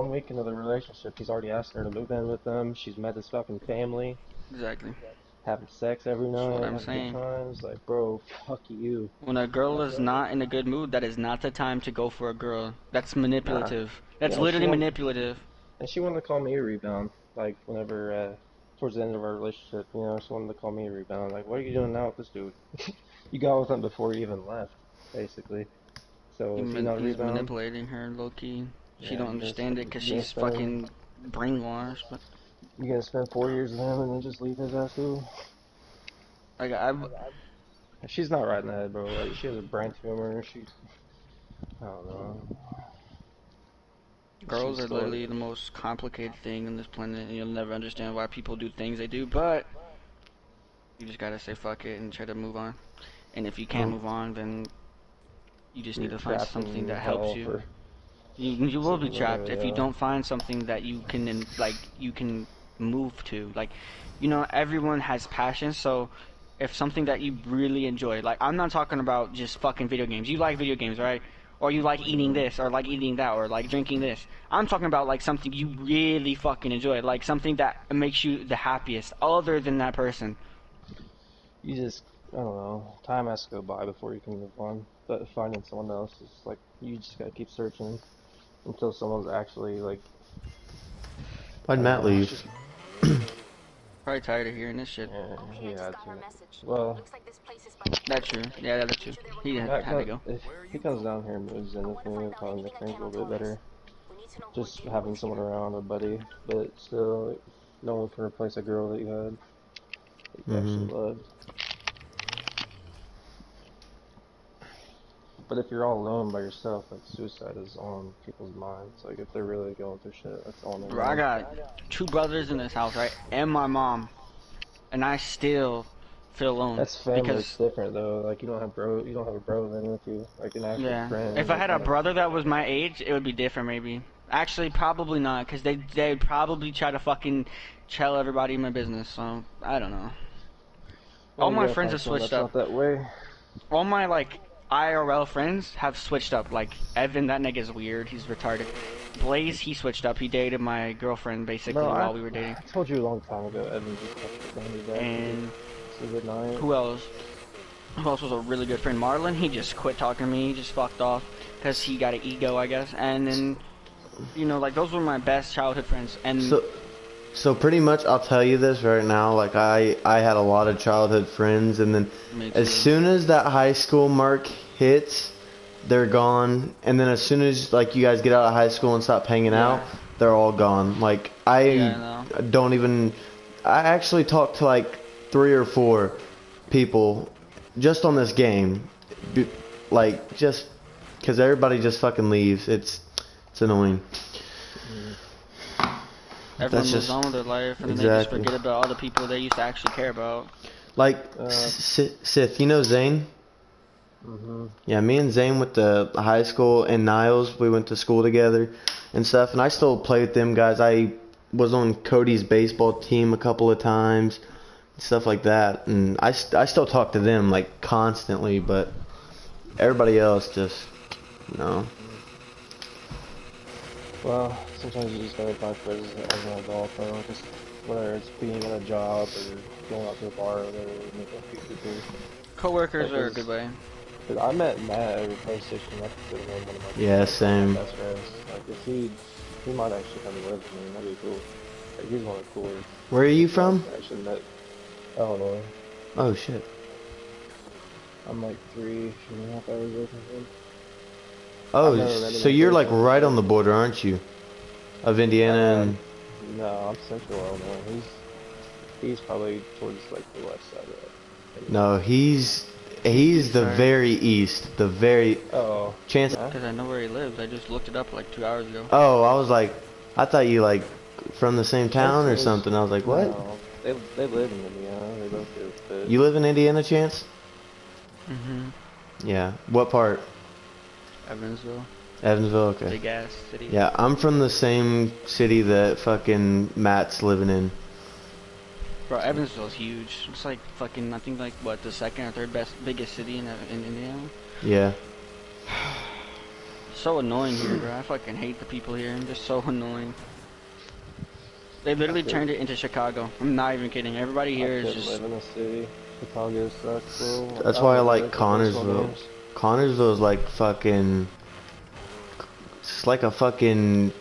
1 week into the relationship, he's already asking her to move in with him. She's met his fucking family, Exactly. having sex every That's what night, I'm having good saying. times. Like, bro, fuck you. When a girl is not in a good mood, that is not the time to go for a girl. That's Nah. manipulative. That's Yeah, literally manipulative. she wanted to call me a rebound. Like, whenever, towards the end of our relationship, she wanted to call me a rebound. Like, what are you doing now with this dude? You got with him before you even left, basically. So, is he not a He's rebound? manipulating her, low key. She Yeah, don't understand it because you gonna she's spend, fucking brainwashed. But you gonna spend 4 years with him and then just leave his ass too? like I, She's not right in the head, bro. Like, she has a brain tumor. I don't know. girls She's are still, literally the most complicated thing on this planet, and you'll never understand why people do things they do. But you just gotta say fuck it and try to move on. And if you can't mm, move on, then you just need you're to find trapped something in that helps hell you. for, You will be trapped literally, if you don't find something that you can you can move to. Like, everyone has passions, so if something that you really enjoy, like I'm not talking about just fucking video games. You like video games, right? Or you like eating mm, this, or like eating that, or like drinking this. I'm talking about like something you really fucking enjoy, like something that makes you the happiest, other than that person. you just, I don't know, time has to go by before you can move on. But finding someone else is like, you just gotta keep searching until someone's actually, like, Why'd I don't Matt know, it's leave? just, Probably tired of hearing this shit. yeah, he had to. Well, That's true. Yeah, that's true. He Matt, had to go. if he comes down here and moves in with me, it'll probably make things a little bit better. Just having someone around, a buddy, but still, like, no one can replace a girl that you had, that you Mm-hmm. actually loved. But if you're all alone by yourself, like, suicide is on people's minds. Like, if they're really going through shit, that's on their Bro, I mind. got two brothers in this house, right? And my mom. And I still feel alone. That's family. It's Because, different though. Like, you don't have a bro living with you, like an actual yeah. friend. If I Like, had a not a. brother that was my age, it would be different, maybe. Actually, probably not. Because they'd probably try to fucking tell everybody in my business. So, I don't know. Well, All you my gotta friends find have someone switched that's not up. that way. All my, like, IRL friends have switched up. Like, Evan, that nigga's weird. He's retarded. Blaze, he switched up. He dated my girlfriend, Bro, basically, I, while we were dating. I told you a long time ago, Evan just fucking turned his back to you. And Say good night. who else? Who else was a really good friend? Marlon, he just quit talking to me. He just fucked off because he got an ego, I guess. And then, like those were my best childhood friends. And So, so pretty much, I'll tell you this right now. Like I had a lot of childhood friends, and then me as too. soon as that high school mark hits, they're gone. And then as soon as like you guys get out of high school and stop hanging out, Yeah, they're all gone. Like yeah, I I know. don't even. I actually talked to like 3 or 4 people just on this game, like just because everybody just fucking leaves. It's annoying. Mm. Everyone That's moves just on with their life, and then they just exactly forget about all the people they used to actually care about. like Uh, Sith. You know Zane? mhm. Yeah, me and Zane went to high school in Niles. We went to school together and stuff, and I still play with them guys. I was on Cody's baseball team a couple of times, stuff like that, and I still talk to them like constantly, but everybody else just no. Well, sometimes you just gotta find friends as an adult, though. Just whether it's being at a job or going out to a bar or whatever, meet a few people. Coworkers Like, are a good way. cause I met Matt over PlayStation. I consider him one of Yeah, my same. best friends. Like, if he might actually come and live with me. That'd be cool. Like, he's one of the coolest Where are you guys from? I actually met. Illinois. Oh shit. I'm like 3.5 hours away from him. I've Oh, never met him so in you're like person, right on but the border, aren't you? Of Indiana and no, I'm central Illinois. He's probably towards like the west side of it. no, he's East the side. very east, the very Oh, chance. nah. Because I know where he lives. I just looked it up like 2 hours ago. Oh, I was like, I thought you like from the same They town or changed. something. I was like, what? No, they live in Indiana. They both do, but You live in Indiana, Chance? Mm-hmm. Yeah. What part? Evansville. Evansville. Okay. Big ass city. Yeah, I'm from the same city that fucking Matt's living in. Bro, Evansville's huge. It's like fucking, I think like, what, the second or third biggest city in Indiana? Yeah. so annoying here, bro. I fucking hate the people here. They're so annoying. They literally turned it into Chicago. I'm not even kidding. Everybody here I is couldn't just. live in a city. Chicago sucks, bro. That's I why I live like there for baseball Connorsville. games. Connorsville is like fucking. It's like a fucking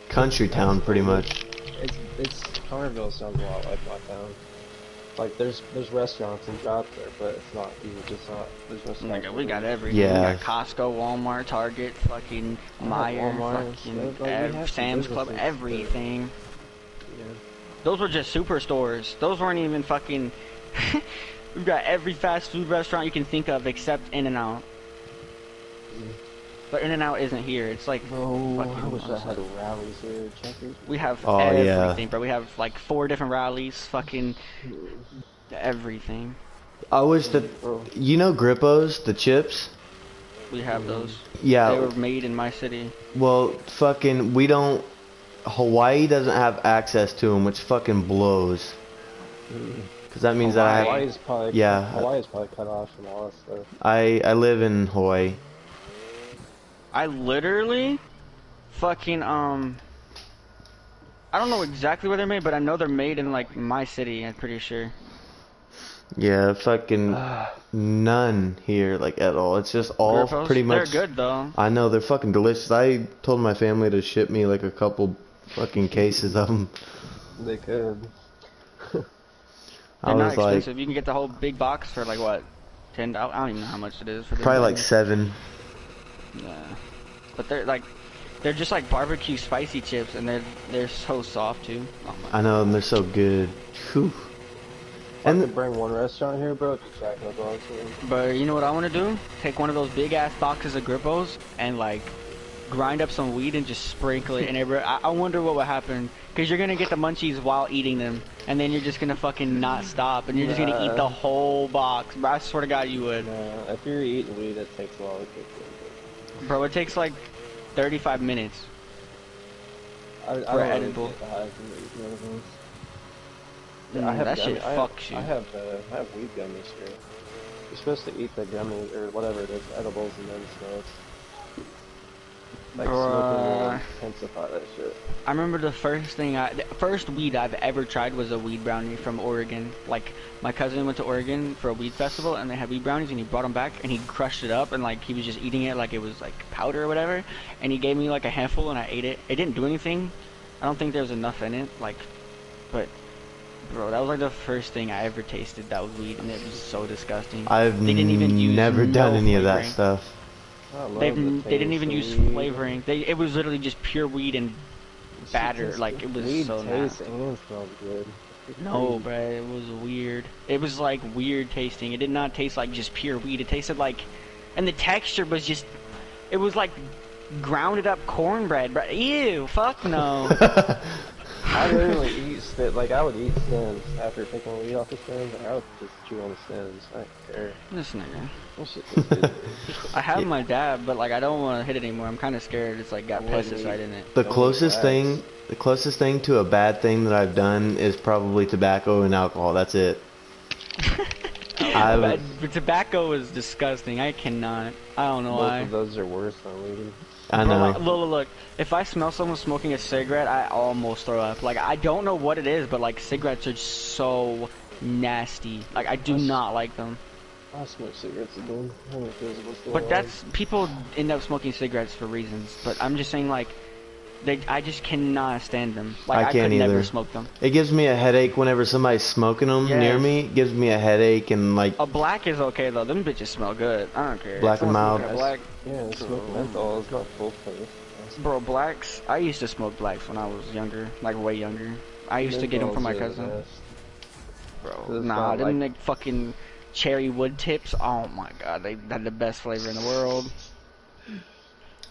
country town, pretty much. It's Connerville sounds a lot like my town. Like there's restaurants and jobs there, but it's not huge. It's not. There's no Oh my stuff. God, we got everything. Yeah. We got Costco, Walmart, Target, fucking Meijer, Walmart and fucking stuff, like, we have some Sam's Club, businesses, everything. Yeah. Those were just superstores. Those weren't even fucking. We've got every fast food restaurant you can think of except In-N-Out. But In-N-Out isn't here. It's like Oh, fucking. I wish I had rallies here. Checkers. We have Oh, everything, yeah. bro. We have like 4 different rallies. Fucking everything. I wish that. Bro. You know Grippos, the chips? We have those. Yeah. They were made in my city. Well, fucking, we don't. Hawaii doesn't have access to them, which fucking blows. Because that means that I have. Hawaii's probably Yeah. Hawaii's probably cut off from all that stuff. I live in Hawaii. I literally fucking I don't know exactly where they're made, but I know they're made in like my city, I'm pretty sure. Yeah, fucking none here, like at all. It's just all Grippos, pretty much. they're good though. I know they're fucking delicious. I told my family to ship me like a couple fucking cases of them. They could. I They're not was like, expensive. You can get the whole big box for like what, $10. I don't even know how much it is for them. probably like 7. Yeah. But they're just like barbecue spicy chips, and they're so soft too. Oh my. I know, and they're so good. Whew. And And to bring one restaurant here, bro, just Jack in the Box. But you know what I want to do? Take one of those big ass boxes of Grippos and like grind up some weed and just sprinkle it in everywhere. I wonder what would happen, because you're gonna get the munchies while eating them, and then you're just gonna fucking not stop, and you're just gonna eat the whole box. Bro, I swear to God, you would. Nah, if you're eating weed, it takes a while to cook it. Bro, it takes like 35 minutes. I For don't really edible. get high from these medicines. That shit fucks you. I have weed gummies here. You're supposed to eat the gummies or whatever it is, edibles, and then smoke. Like smoking will intensify that shit. I remember the first weed I've ever tried was a weed brownie from Oregon. Like, my cousin went to Oregon for a weed festival, and they had weed brownies, and he brought them back, and he crushed it up, and like he was just eating it like it was like powder or whatever. And he gave me like a handful, and I ate it. It didn't do anything. I don't think there was enough in it. Like, but bro, that was like the first thing I ever tasted that was weed, and it was so disgusting. I've They didn't even use never done no any of that flavoring. stuff. I love They the didn't taste even of use weed. flavoring. It was literally just pure weed and batter. Like, it was weed so tastes nasty. and smells good. No, bro, it was weird. It was like weird tasting. It did not taste like just pure weed. It tasted like, and the texture was just, it was like grounded up cornbread, bro. Ew, fuck no. I literally eat spit. Like I would eat stems after picking weed off the stems. Like, I would just chew on the stems. I don't care. This nigga. That shit tastes good. I have my dab, but like I don't want to hit it anymore. I'm kind of scared. It's like got I wouldn't pesticide eat- in it. The Don't closest relax. thing to a bad thing that I've done is probably tobacco and alcohol. That's it. But tobacco is disgusting. I cannot. I don't know Both why. of those are worse than weed. I Bro, know. like, look. If I smell someone smoking a cigarette, I almost throw up. Like, I don't know what it is, but like cigarettes are so nasty. Like, I do not like them. I smoke cigarettes again. I don't know if those are still But on. that's, people end up smoking cigarettes for reasons. But I'm just saying, like, I just cannot stand them. Like, I I can't could never either. smoke them. It gives me a headache whenever somebody's smoking them near Yes. me. It gives me a headache and like A black is okay though. Them bitches smell good. I don't care. Black and Someone mild. smoking a black. Yeah, smoke menthol is not full face. Bro, blacks. I used to smoke blacks when I was younger, like way younger. I used to get them from my Menthol's cousin. the best. Bro, It's nah, not them like- like fucking cherry wood tips. Oh my god, they had the best flavor in the world.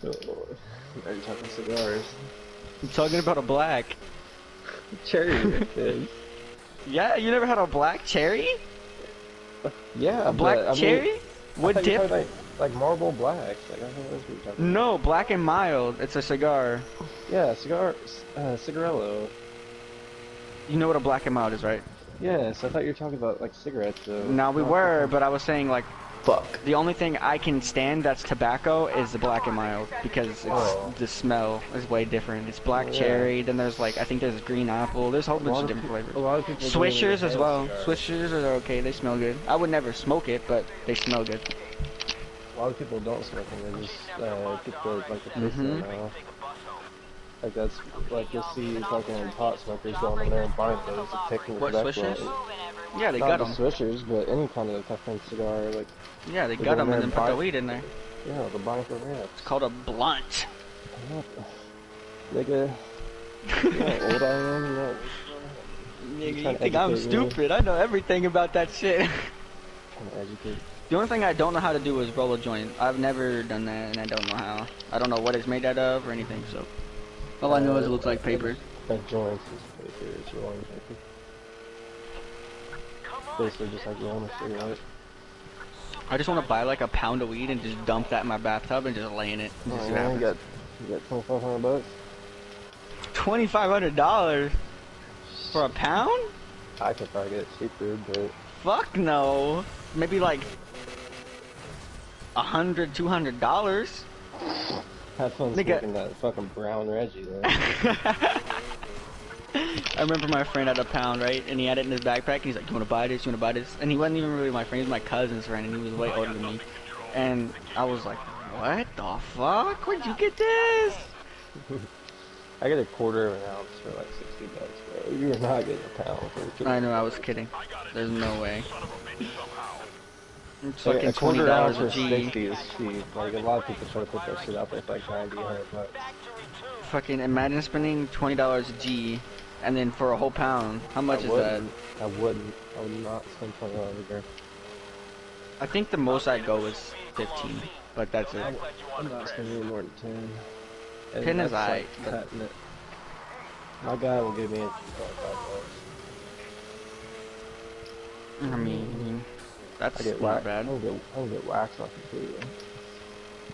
Oh Lord. Now you're talking cigars. I'm talking about a black. Cherry is. Yeah, you never had a black cherry? Yeah, A black but, I mean, cherry? I Wood thought you were tip? talking like marble blacks. Like I think that's what you're talking about. No, black and mild. It's a cigar. Yeah, cigarello. You know what a black and mild is, right? Yes, I thought you were talking about like cigarettes though. No, we Not were, fucking- but I was saying like fuck. The only thing I can stand that's tobacco is the Black and Mild because the smell is way different. It's black cherry, then there's like I think there's green apple. There's a whole bunch of different flavors. A lot of people Swishers as well. cigars. Swishers are okay. They smell good. I would never smoke it, but they smell good. A lot of people don't smoke them. They just get the taste of it now. Like that's like you'll see fucking pot smokers going in there and buying those and taking the What, tobacco Swishers? out. Yeah, they Not got the them. Swishers, but any kind of fucking cigar. Like Yeah, they got them and then put the weed in there. yeah, the buying for real. It's called a blunt. Nigga, you know how old I am. You know, Nigga, you trying to think I'm educate me? stupid? I know everything about that shit. trying to educate. The only thing I don't know how to do is roll a joint. I've never done that, and I don't know how. I don't know what it's made out of or anything, so. All I know is it looks like paper. That joint is paper. It's rolling paper. Basically, just like rolling a cigarette. I just want to buy like a pound of weed and just dump that in my bathtub and just lay in it. And just see what You happens. got $2,500. $2,500 for a pound? I could probably get it cheaper, but Fuck no. Maybe like $100, $200. have fun Nigga. smoking that fucking brown Reggie, though. I remember my friend had a pound, right? And he had it in his backpack, and he's like, you wanna buy this? You wanna buy this? And he wasn't even really my friend, he was my cousin's friend, and he was way older than me. And I was like, what the fuck? Where'd you get this? I get a quarter of an ounce for like $60, bro. You're not getting a pound for I know, I was kidding. There's no way. It's Like, fucking a quarter ounce $20 for a G. 60 is cheap. Like a lot of people try to put that shit out there for like 90, 100 bucks. Fucking imagine spending $20 a G, and then for a whole pound, how much is that? I wouldn't. I would not spend $20 there. I think the most I'd go is 15, but that's it. I'm not spending more than 10. And 10 is that's, aight, but- cutting it. My guy will give me $25. I mean, that's I get not wax. bad. I don't get wax off the food.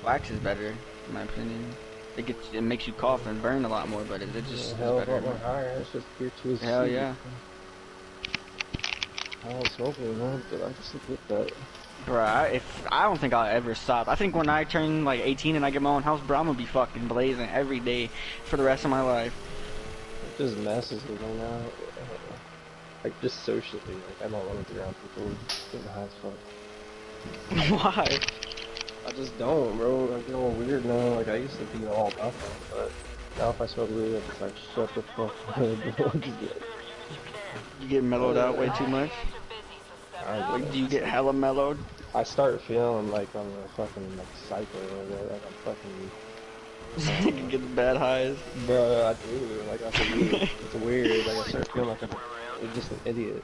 Wax is better, in my opinion. It makes you cough and burn a lot more, but it just is Hell, a better. lot more higher. It's just pure too Hell sweet. yeah. I don't smoke anymore, but I just get that. Bruh, I don't think I'll ever stop. I think when I turn like 18 and I get my own house, bro, I'm gonna be fucking blazing every day for the rest of my life. It just messes with me now. Like, just socially. Like, I don't want to be around people getting high as fuck. Why? I just don't, bro. I get all weird now. Like, I used to be all about that, but now if I smoke weed, I'm just like, shut the fuck up. You get mellowed out way too much? Like, do you get hella mellowed? I start feeling like I'm a fucking, like, psycho or whatever. Like, I'm fucking... You can get the bad highs. Bro, I do. Like, I weird. It's weird. Like, I start feeling like I'm just an idiot.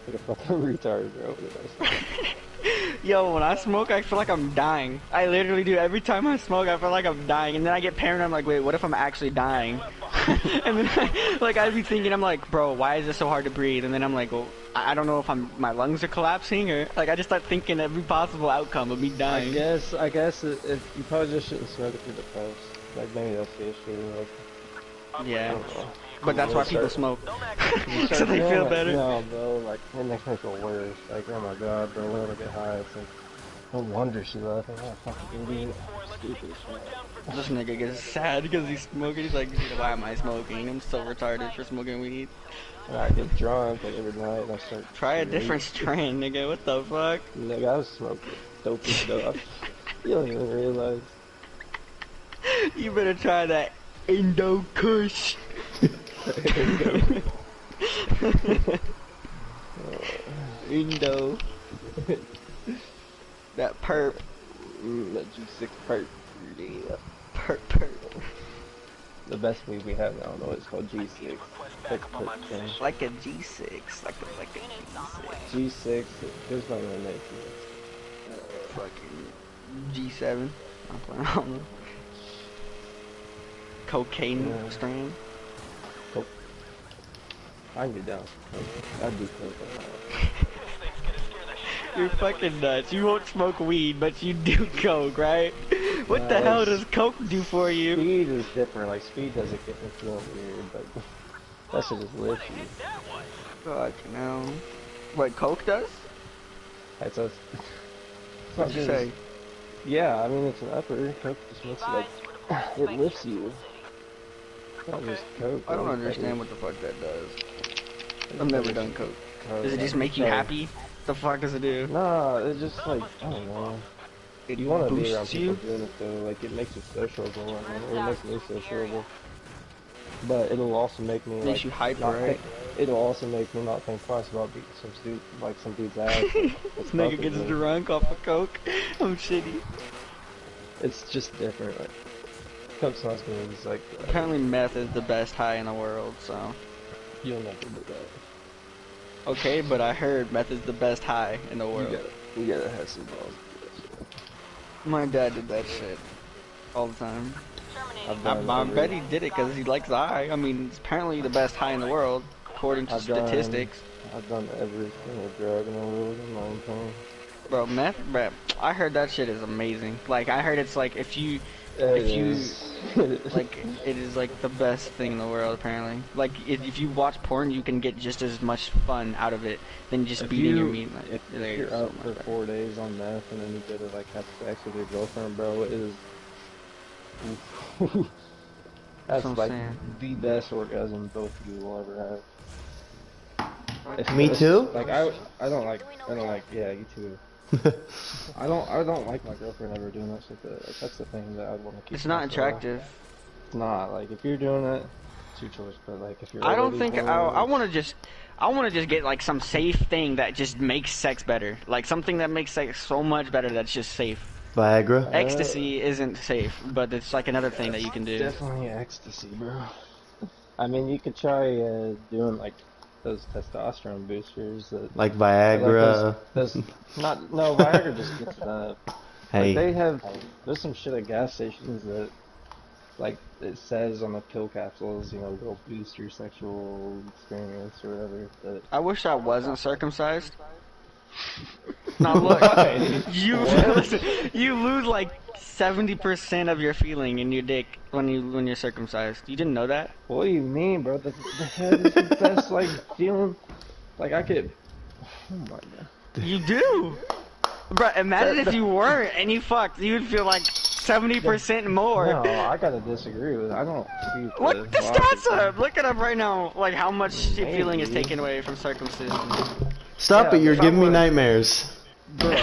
Like a fucking retard, bro. Yo, when I smoke, I feel like I'm dying. I literally do. Every time I smoke, I feel like I'm dying. And then I get paranoid. I'm like, wait, what if I'm actually dying? And then, I'd be thinking, I'm like, bro, why is this so hard to breathe? And then I'm like, well, I don't know if my lungs are collapsing or, like, I just start thinking every possible outcome of me dying. I guess you probably just shouldn't smoke if you're depressed. Like, maybe that's the issue. Like, Yeah. I don't know. But that's why people smoke. You So start they feeling feel like, better. No, bro, like, it makes me feel worse. Like, oh my god, bro, when I get high, it's like, no wonder she left. Like, oh, fucking idiot. Stupid shit. This nigga gets sad because he's smoking. He's like, why am I smoking? I'm so retarded for smoking weed. And I get drunk, like, every night, and I start... Try a different strain, nigga. What the fuck? Nigga, I was smoking dope and stuff. You don't even realize. You better try that Indo Kush. Indo. That perp. That G6 perk. Yeah. Perp. The best weed we have now, though, it's called G6. Like a G6. Like a G6. G6, there's not even make it. Fucking G7. I don't know. Cocaine strand. Coke. I can get down. I'd do coke. You're fucking nuts. You won't smoke weed, but you do coke, right? What the hell does coke do for you? Speed is different. Like, speed doesn't get me feeling weird, but that shit just lifts you. Fuck no. What coke does? That's us. It's not What'd you good. say? Yeah, I mean it's an upper. Coke just makes it like it lifts you. It's not just Coke, I bro. don't It's better. understand what the fuck that does. It's I've never better done shit than coke. Coke. Does it Like just you make you try. happy? The fuck does it do? Nah, it's just like I don't know. It You want to be around boosts people you? doing it though. Like it makes you sociable. I mean, it makes me sociable. But it'll also make me like Makes you hyper, not think. right? It'll also make me not think twice about beating some dude's ass. This That's nigga fucking gets me. drunk off of coke. I'm shitty. It's just different. Like Coke's not as good as like Apparently meth is the best high in the world, so. you'll never do that. Okay, but I heard meth is the best high in the world. You gotta have some balls. My dad did that shit all the time. I've I, done I bet every. he did it because he likes the high. I mean, it's apparently the best high in the world, according to I've done. statistics. I've done every single drug in the world in my own time. Bro, meth, bro, I heard that shit is amazing. Like, I heard it's like if you It if you is. like it is like the best thing in the world apparently. Like if you watch porn you can get just as much fun out of it than just If beating your you meat. Like, if like, you're so out much for better. 4 days on meth and then you go to like have sex with your girlfriend, bro, it is. That's That's what I'm like saying. the best orgasm both of you will ever have. Me too? Like I don't like yeah you too. I don't like my girlfriend ever doing that shit. Like, that's the thing that I want to keep. It's to not myself. attractive. It's not like if you're doing it, it's your choice. But like if you're I don't already think doing I it, want to just get like some safe thing that just makes sex better. Like something that makes sex so much better that's just safe. Viagra. Ecstasy isn't safe, but it's like another thing that you can do. definitely ecstasy, bro. I mean, you could try doing like those testosterone boosters that Like like Viagra. those not no Viagra just gets it up. Like Hey, they have there's some shit at gas stations that like it says on the pill capsules, you know, will boost your sexual experience or whatever. But I wish I wasn't circumcised. Now look, why? you What? listen, you lose like 70% of your feeling in your dick when you're circumcised. You didn't know that? What do you mean, bro? The head is the best like feeling. Like I could. Oh my god. You do. Bro, imagine if you weren't and you fucked, you'd feel like 70% more. No, I gotta disagree with. I don't see Look the stats up. Look it up right now. Like how much your feeling is Maybe. taken away from circumcision. stop Yeah, it! You're if I giving me was- nightmares. Bro,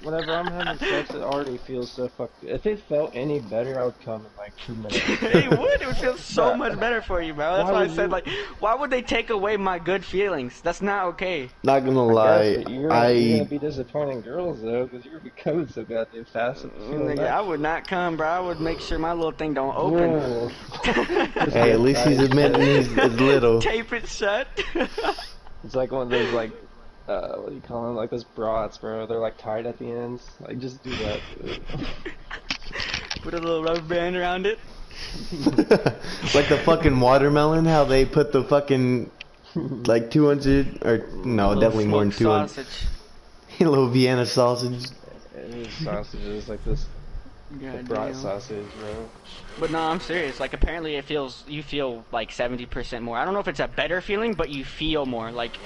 whenever I'm having sex, it already feels so fucked. If it felt any better, I would come in like 2 minutes. It would feel so Bruh. much better for you, bro. That's Why why I would said you- like, why would they take away my good feelings? That's not okay. Not gonna Yes, lie, but you're gonna be disappointing girls though, because you're coming so goddamn fast. It's feeling Nigga, I would not come, bro. I would make sure my little thing don't open. Whoa. Hey, at least he's admitting he's little. Tape it shut. It's like one of those like, what do you call them? Like those brats, bro. They're like tied at the ends. Like just do that. Put a little rubber band around it. Like the fucking watermelon, how they put the fucking like 200 or no, Little definitely more than smoked 200. sausage. A little Vienna sausage. It is sausages like this. The God brat damn. sausage, bro. But no, I'm serious. Like apparently you feel like 70% more. I don't know if it's a better feeling, but you feel more. Like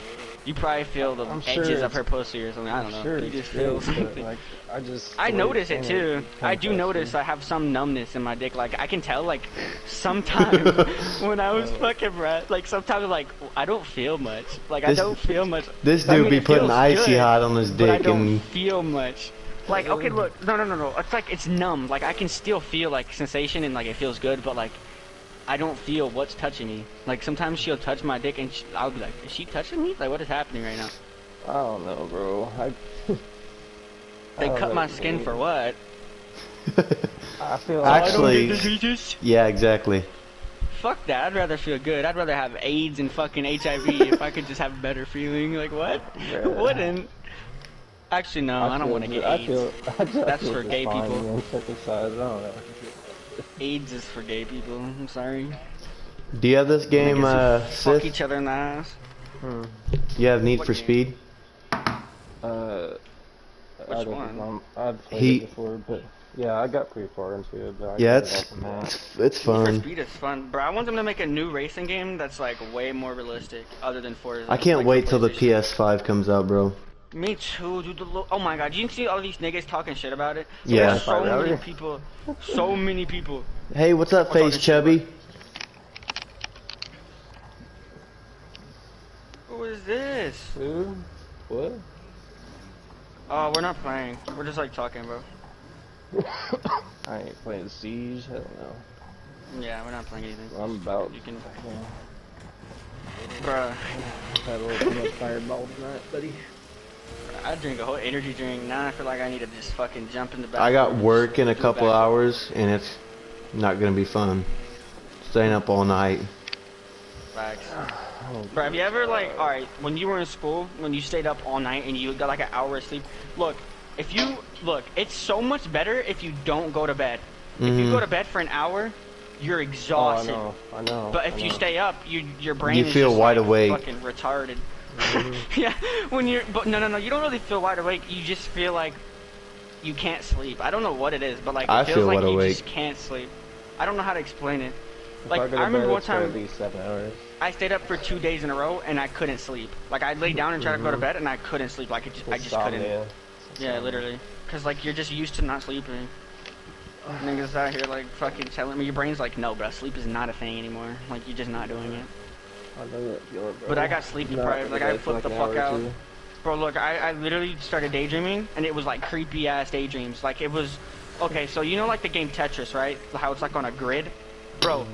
you probably feel the I'm sure edges of it's- her pussy or something. I don't know. Sure, You it's just great, feel but, something. like I the way notice you're it saying too. I do kinda notice fascinating. I have some numbness in my dick. Like I can tell like sometimes when I was fucking brat, like sometimes like I don't feel much. Like I This- don't feel much. This I dude mean, be it putting feels icy good, hot on his but I dick don't and feel much. Like okay, look, no. It's like it's numb. Like I can still feel like sensation and like it feels good, but like I don't feel what's touching me. Like sometimes she'll touch my dick and I'll be like, is she touching me? Like what is happening right now? I don't know, bro. They don't cut know, my skin dude. for what? I feel Actually- diseases. yeah, exactly. Fuck that. I'd rather feel good. I'd rather have AIDS and fucking HIV if I could just have a better feeling. Like what? Who Bruh. wouldn't? Actually, no. I don't want to get AIDS. That's for gay people. Circumcised. I don't know. AIDS is for gay people. I'm sorry. Do you have this game, Niggas who fuck Sith? each other in the ass. You have Need What for game? Speed? I don't one? know. I've played Heat. it before, but yeah, I got pretty far into it. But I Yeah, got it it's off the map. it's Need for fun. Speed is fun, bro. I want them to make a new racing game that's like way more realistic, other than Forza. I can't like, wait for till the PlayStation. PS5 comes out, bro. Me too, dude. Oh my god, you see all these niggas talking shit about it? Yeah. There's so many people Hey, what's up, are talking Face shit about it. Chubby? Who is this? Who? What? Oh, we're not playing. We're just like talking, bro. I ain't playing Siege. I don't know. Yeah, we're not playing anything. I'm about. You can, Yeah. bruh. Had a little too much fireball tonight, buddy. I drink a whole energy drink. Now I feel like I need to just fucking jump in the back. I got work in a couple hours, and it's not gonna be fun. Staying up all night. Facts. Oh, Bro, have you ever like, alright, when you were in school, when you stayed up all night and you got like an hour of sleep, look, it's so much better if you don't go to bed. If you go to bed for an hour, you're exhausted. Oh, I know. But if you stay up, your brain You is feel just wide like awake. fucking retarded. Yeah, when you're, but no, you don't really feel wide awake. You just feel like you can't sleep. I don't know what it is, but like I it feels feel like wide you awake. just can't sleep. I don't know how to explain it. If Like go to I remember bed, one it's for time at least 7 hours. I stayed up for 2 days in a row and I couldn't sleep. Like I'd lay down and try to go to bed and I couldn't sleep. Like I just couldn't. Insomnia. Yeah, literally. Cause like you're just used to not sleeping. Niggas out here like fucking telling me your brain's like, no, bro, sleep is not a thing anymore. Like you're just not doing it. I know that feeling, bro. But I got sleep deprived. Like I flipped the fuck out. Bro, look, I literally started daydreaming and it was like creepy ass daydreams. Like it was, okay, so you know like the game Tetris, right? How it's like on a grid? Bro,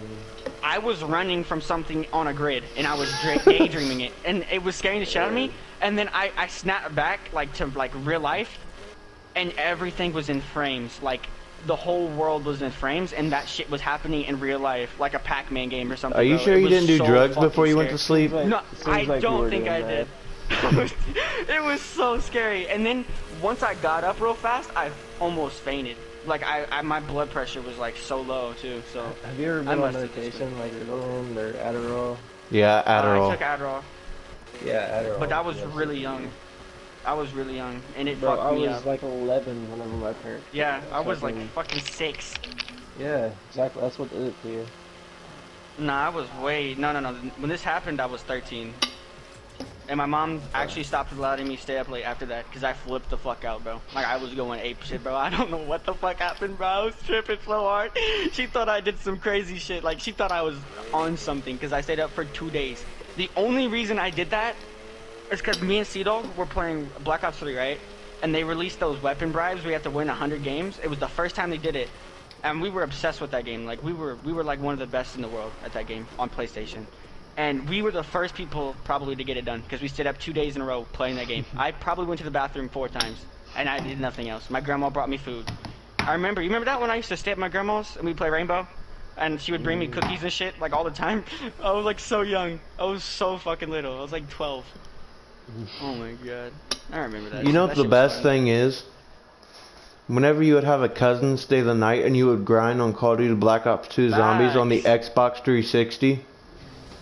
I was running from something on a grid and I was daydreaming it and it was scaring the shit out of me. And then I snapped back like to like real life and everything was in frames. Like the whole world was in frames and that shit was happening in real life, like a Pac-Man game or something. Are you bro. sure It you was didn't do so drugs fucking before you went to scary. sleep? No, I like you don't were think doing I that. did. It was so scary. And then once I got up real fast, I almost fainted. Like my blood pressure was like so low too. So Have you ever been on medication like Ritalin or Adderall? Yeah, I Adderall. took Adderall, Yeah, Adderall. but I was yes. really young. I was really young, and it Bro, fucked me I was up. like 11 whenever my parents. Yeah, I was like fucking- fucking 6. Yeah, exactly. That's what did it to you. Nah, I was way no. When this happened, I was 13, and my mom actually stopped letting me stay up late after that because I flipped the fuck out, bro. Like I was going ape shit, bro. I don't know what the fuck happened, bro. I was tripping so hard. She thought I did some crazy shit. Like she thought I was on something because I stayed up for 2 days. The only reason I did that is because me and C-Dog were playing Black Ops 3, right? And they released those weapon bribes where you have to win 100 games. It was the first time they did it. And we were obsessed with that game. Like we were like one of the best in the world at that game on PlayStation. And we were the first people probably to get it done because we stayed up 2 days in a row playing that game. I probably went to the bathroom 4 times and I did nothing else. My grandma brought me food. You remember that when I used to stay at my grandma's and we'd play Rainbow? And she would bring me cookies and shit like all the time. I was like so young. I was so fucking little. I was like 12. Oh my god. I remember that. You know That what the shit was best fun. thing is? Whenever you would have a cousin stay the night and you would grind on Call of Duty Black Ops 2 Zombies on the Xbox 360.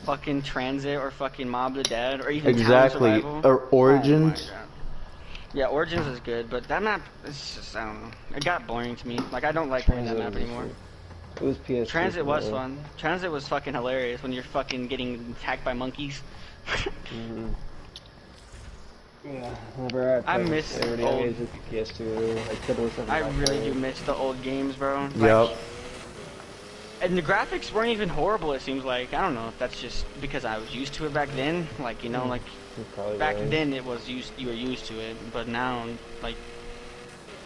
Fucking Transit or fucking Mob the Dead or even Exactly. Town Survival. Or Origins. Oh my god. Yeah, Origins is good, but that map is just, I don't know. It got boring to me. Like, I don't like playing that map anymore. It was PS2. Transit was fun. Transit was fucking hilarious when you're fucking getting attacked by monkeys. Yeah, whenever I miss every old- day with PS2, like 007 I Black really Fire. do miss the old games, bro. Like, Yep. and the graphics weren't even horrible, it seems like. I don't know if that's just because I was used to it back then. Like, you know, like, It probably back was. then it was you were used to it. But now, like,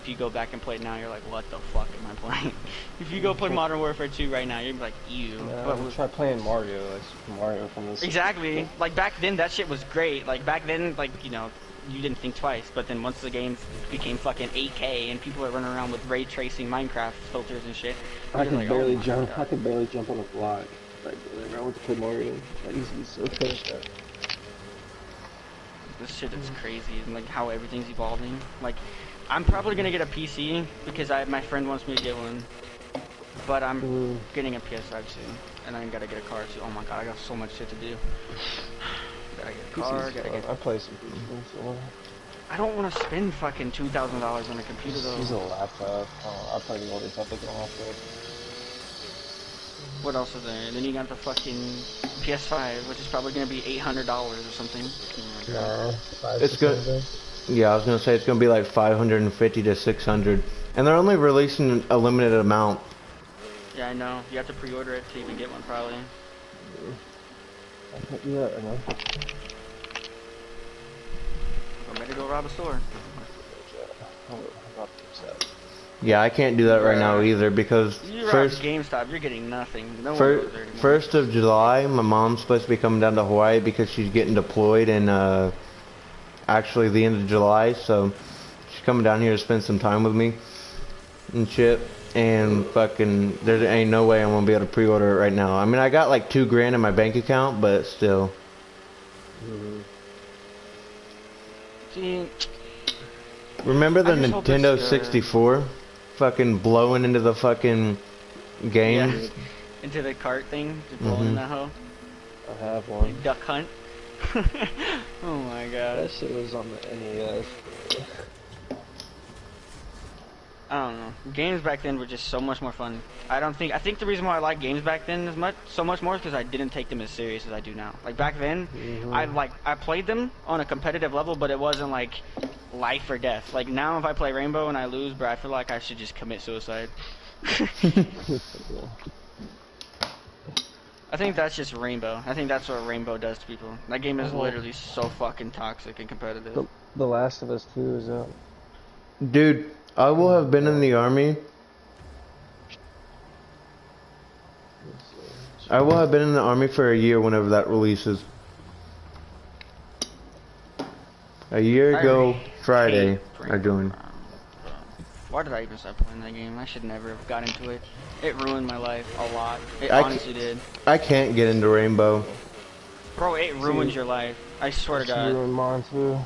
if you go back and play it now, you're like, what the fuck am I playing? If you go play Modern Warfare 2 right now, you're like, ew. But try playing Mario, like Super Mario from this. Exactly. Like, back then, that shit was great. Like, back then, like, you know, you didn't think twice. But then once the game became fucking 8K and people are running around with ray tracing Minecraft filters and shit, I you're could like, barely oh my jump. God. I could barely jump on a block. Like whenever I went to play Mario, I used to be so pissed at. This shit is crazy, and like how everything's evolving. Like, I'm probably gonna get a PC because my friend wants me to get one, but I'm getting a PS5 soon, and I gotta get a car too. Oh my god, I got so much shit to do. Gotta get a car. Gotta get. I play some PC, so I don't want to spend fucking $2,000 on a computer use a though. laptop. I play the older stuff like off. What else is there? And then you got the fucking PS5, which is probably gonna be $800 or something. Oh my god. No, It's good. Yeah, I was gonna say it's gonna be like 550 to 600, and they're only releasing a limited amount. Yeah, I know. You have to pre-order it to even get one, probably. I can't do that right now. I'm ready to go rob a store. Yeah, I can't do that right now either because You rob first GameStop, you're getting nothing. No one goes there anymore. 1st of July, my mom's supposed to be coming down to Hawaii because she's getting deployed in actually the end of July, so she's coming down here to spend some time with me and shit. And fucking, there ain't no way I'm gonna be able to pre-order it right now. I mean, I got like $2,000 in my bank account, but still. See, Remember the I just hope Nintendo it's, 64? Fucking blowing into the fucking game? yeah, into the cart thing, just blowing in that hoe. I have one. Duck hunt. Oh my god. That shit was on the NES. I don't know. Games back then were just so much more fun. I think the reason why I like games back then so much more is because I didn't take them as serious as I do now. Like back then, I played them on a competitive level, but it wasn't like life or death. Like now, if I play Rainbow and I lose, bro, I feel like I should just commit suicide. I think that's just Rainbow. I think that's what Rainbow does to people. That game is literally so fucking toxic and competitive. The Last of Us 2 is out. Dude, I will have been in the army. I will have been in the army for a year whenever that releases. A year ago, Friday, I joined. Why did I even start playing that game? I should never have got into it. It ruined my life a lot. It honestly did. I can't get into Rainbow. Bro, it ruins your life. I swear to God. Ruined mine too.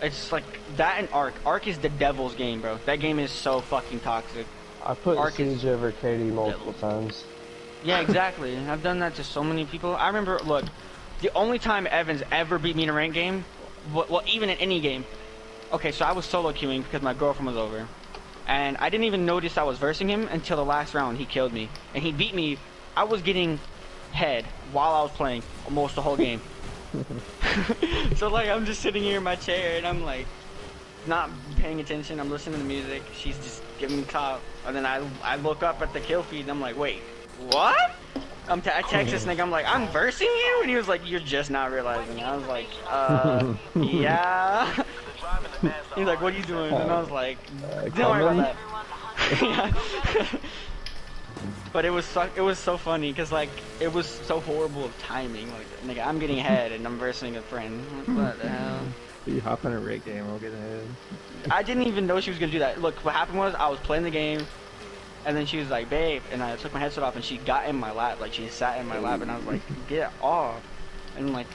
It's like that and Ark. Ark is the devil's game, bro. That game is so fucking toxic. I put Ark Siege over Katie multiple times. Yeah, exactly. I've done that to so many people. I remember, look, the only time Evans ever beat me in a ranked game, well, even in any game. Okay, so I was solo queuing because my girlfriend was over. And I didn't even notice I was versing him until the last round. He killed me. And he beat me. I was getting head while I was playing almost the whole game. So, like, I'm just sitting here in my chair and I'm, like, not paying attention. I'm listening to music. She's just giving me top. And then I look up at the kill feed and I'm like, wait, what? I text this nigga, I'm like, I'm versing you? And he was like, you're just not realizing. I was like, yeah. He's like, what are you doing? And I was like, don't worry about that. Yeah. But it was so funny because like it was so horrible of timing. Like, nigga, I'm getting ahead and I'm versing a friend. What the hell? You hop in a raid game, I'll get ahead. I didn't even know she was gonna do that. Look, what happened was I was playing the game, and then she was like, babe, and I took my headset off and she got in my lap, like she sat in my lap, and I was like, get off. And like,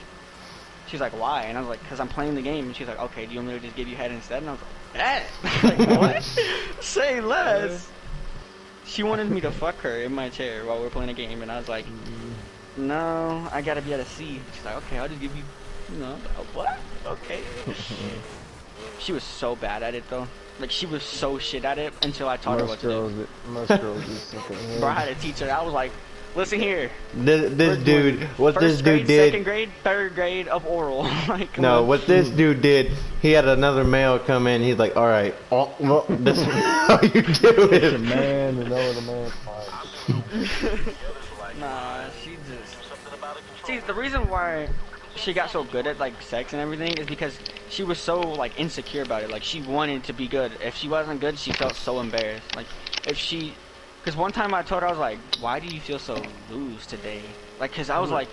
she's like, why? And I was like, because I'm playing the game. And she's like, okay, do you want me to just give you head instead? And I was like, eh. Like, what? Say less. She wanted me to fuck her in my chair while we were playing a game, and I was like, no, I gotta be at a C. She's like, okay, I'll just give you, what? Okay. She was so bad at it though. Like, she was so shit at it until I taught her what to do. Most girls do something. Bro, I had to teach her. I was like, listen here. This dude, what this First dude grade, did. second grade, third grade of oral. Like, No, on. what this dude did, he had another male come in. He's like, all right, well, this is how you do It's a it. man to know what a man's like. Nah, she just. See, the reason why she got so good at like sex and everything is because she was so like insecure about it. Like, she wanted to be good. If she wasn't good, she felt so embarrassed. Like, if she, because one time I told her, I was like, why do you feel so loose today? Like, because I was like,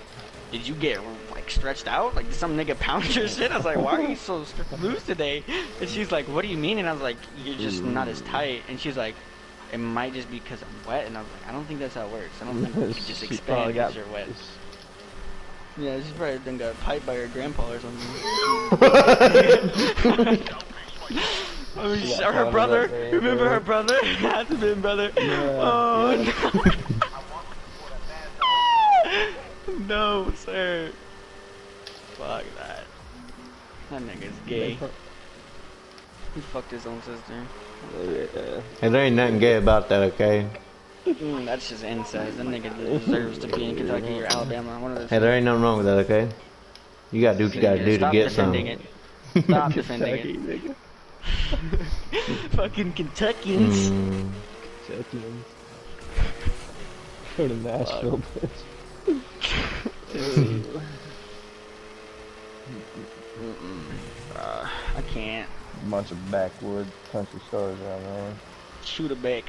did you get like stretched out? Like, did some nigga pound your shit? I was like, why are you so loose today? And she's like, what do you mean? And I was like, you're just not as tight. And she's like, it might just be because I'm wet. And I was like, I don't think that's how it works. I don't think you can just expand because you're wet. Yeah, she's probably done got piped by her grandpa or something. I mean, or her brother. Remember her brother? It had to be brother. Yeah. Oh, no. No, sir. Fuck that. That nigga's gay. He fucked his own sister. Hey, there ain't nothing gay about that, okay? That's just incest. That nigga deserves to be in Kentucky or Alabama. One of those. Hey, there ain't nothing wrong with that, okay? You gotta do what you gotta do to get some. Defending it. Stop defending Kentucky, it. nigga. Fucking Kentuckians. Kentuckians. Go to Fuck. Nashville, bitch. Ew. I can't. Bunch of backwood country stars around there. Shoot a back.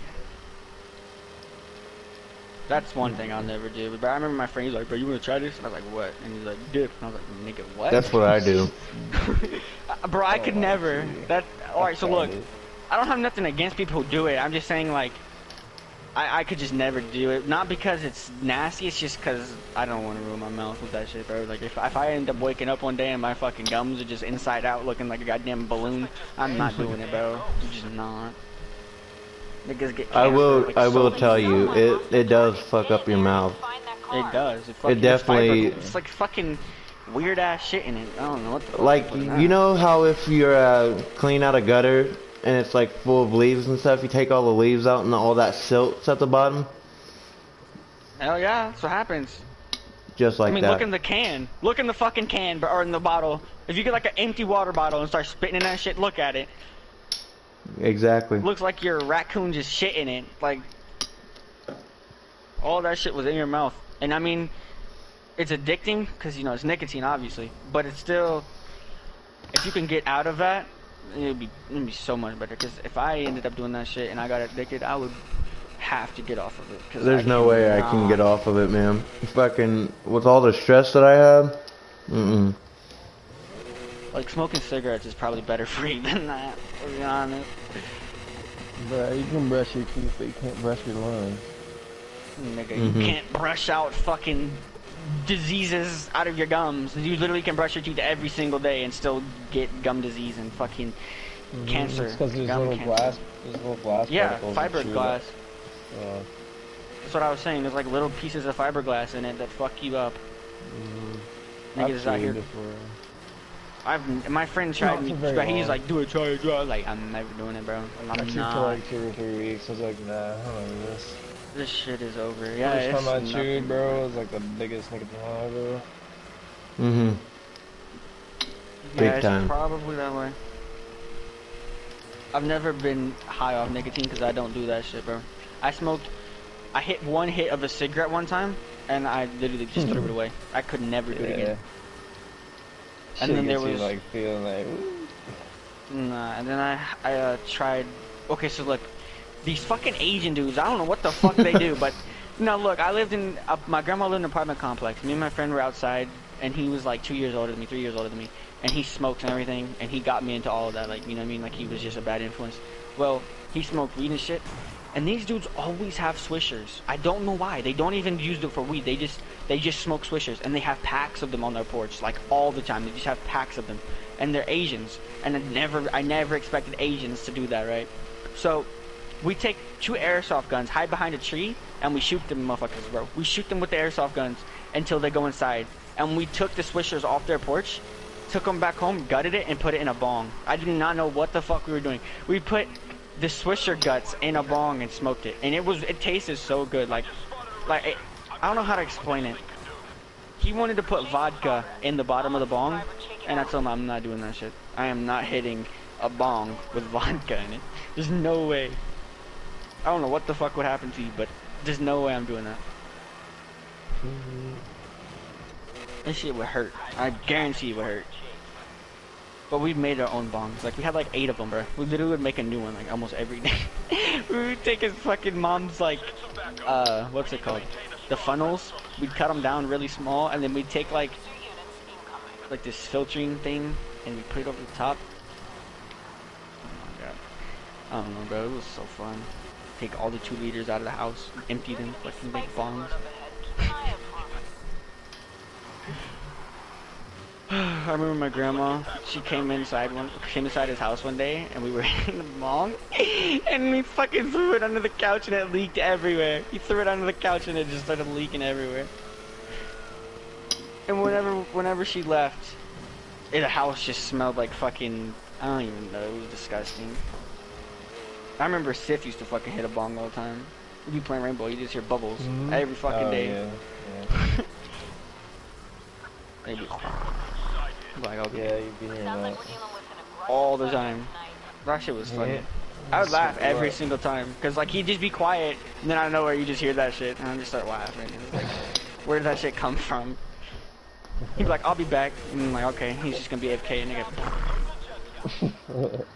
That's one thing I'll never do. But I remember my friend, he's like, bro, you wanna try this? And I was like, what? And he's like, dip. And I was like, nigga, what? That's what I do. Bro, I could Oh, never. gee. That. Alright, so look. It. I don't have nothing against people who do it. I'm just saying, like, I could just never do it. Not because it's nasty, it's just because I don't want to ruin my mouth with that shit, bro. Like, if I end up waking up one day and my fucking gums are just inside out looking like a goddamn balloon, I'm not doing it, bro. I'm just not. Niggas get cancer, I will so tell easy. you, it does fuck up your mouth. It does. It, fucking, definitely- It's like fucking weird ass shit in it. I don't know what the fuck Like, was that. you know how if you're clean out a gutter and it's like full of leaves and stuff, you take all the leaves out and all that silt's at the bottom? Hell yeah, that's what happens. Just like I mean, that. look in the can. Look in the fucking can, or in the bottle. If you get like an empty water bottle and start spitting in that shit, look at it. Exactly. Looks like your raccoon just shit in it. Like, all that shit was in your mouth. And I mean, it's addicting, because, you know, it's nicotine, obviously. But it's still, if you can get out of that, it'd be so much better. Because if I ended up doing that shit and I got addicted, I would have to get off of it. Cause There's no way I can get off of it, man. Fucking, with all the stress that I have, Like, smoking cigarettes is probably better for you than that, to be honest. Bro, you can brush your teeth, but you can't brush your lungs. Nigga, you can't brush out fucking diseases out of your gums. You literally can brush your teeth every single day and still get gum disease and fucking cancer. It's because there's gum little cancer. glass, Yeah, particles that chew fiberglass. up. Yeah. That's what I was saying. There's like little pieces of fiberglass in it that fuck you up. Niggas out here. My friend tried Not me. for very But he's long. like, do it, try it, try it. I was like, I'm never doing it, bro. I I'm chewed not. for like 2 or 3 weeks. I was like, nah, I don't do this. This shit is over. Yeah, First it's time I nothing. chewed, bro, was like the biggest nicotine high, bro. Yeah, Big it's time. probably that way. I've never been high off nicotine because I don't do that shit, bro. I hit one hit of a cigarette one time, and I literally just threw it away. I could never do it again. And Shit then there gets you, was like feeling like, nah, and then I tried. Okay, so look, these fucking Asian dudes. I don't know what the fuck they do, but no, look, I lived in my grandma lived in an apartment complex. Me and my friend were outside, and he was like 2 years older than me, 3 years older than me, and he smokes and everything, and he got me into all of that, like, you know what I mean? Like, he was just a bad influence. Well, he smoked weed and shit, and these dudes always have swishers. I don't know why. They don't even use it for weed. They just smoke swishers, and they have packs of them on their porch, like all the time. They just have packs of them, and they're Asians, and I never expected Asians to do that, right? So we take 2 airsoft guns, hide behind a tree, and we shoot them motherfuckers, bro. We shoot them with the airsoft guns until they go inside. And we took the swishers off their porch, took them back home, gutted it, and put it in a bong. I did not know what the fuck we were doing. We put the swisher guts in a bong and smoked it, and it tasted so good. I don't know how to explain it. He wanted to put vodka in the bottom of the bong, and I told him I'm not doing that shit. I am not hitting a bong with vodka in it. There's no way. I don't know what the fuck would happen to you, but there's no way I'm doing that. This shit would hurt. I guarantee it would hurt. But we made our own bongs. Like, we had like 8 of them, bro. We literally would make a new one like almost every day. We would take his fucking mom's like, what's it called? The funnels. We'd cut them down really small, and then we'd take like this filtering thing, and we put it over the top. Oh my god. I don't know, bro. It was so fun. Take all the 2 liters out of the house, empty them, fucking make bongs. I remember my grandma, she came inside his house one day, and we were in the bong, and we fucking threw it under the couch, and it leaked everywhere. He threw it under the couch, and it just started leaking everywhere. And whenever she left, the house just smelled like fucking, I don't even know, it was disgusting. I remember Sif used to fucking hit a bong all the time. We'd be playing Rainbow, you just hear bubbles every fucking day. Yeah. Maybe. Like, okay. Yeah, you'd be hearing that. all the time. That shit was Yeah. funny. I would laugh Super every what? single time, cause like he'd just be quiet, and then out of nowhere you just hear that shit, and I just start laughing. It's like, where did that shit come from? He'd be like, "I'll be back," and I'm like, "Okay." He's just gonna be AFK, and I get.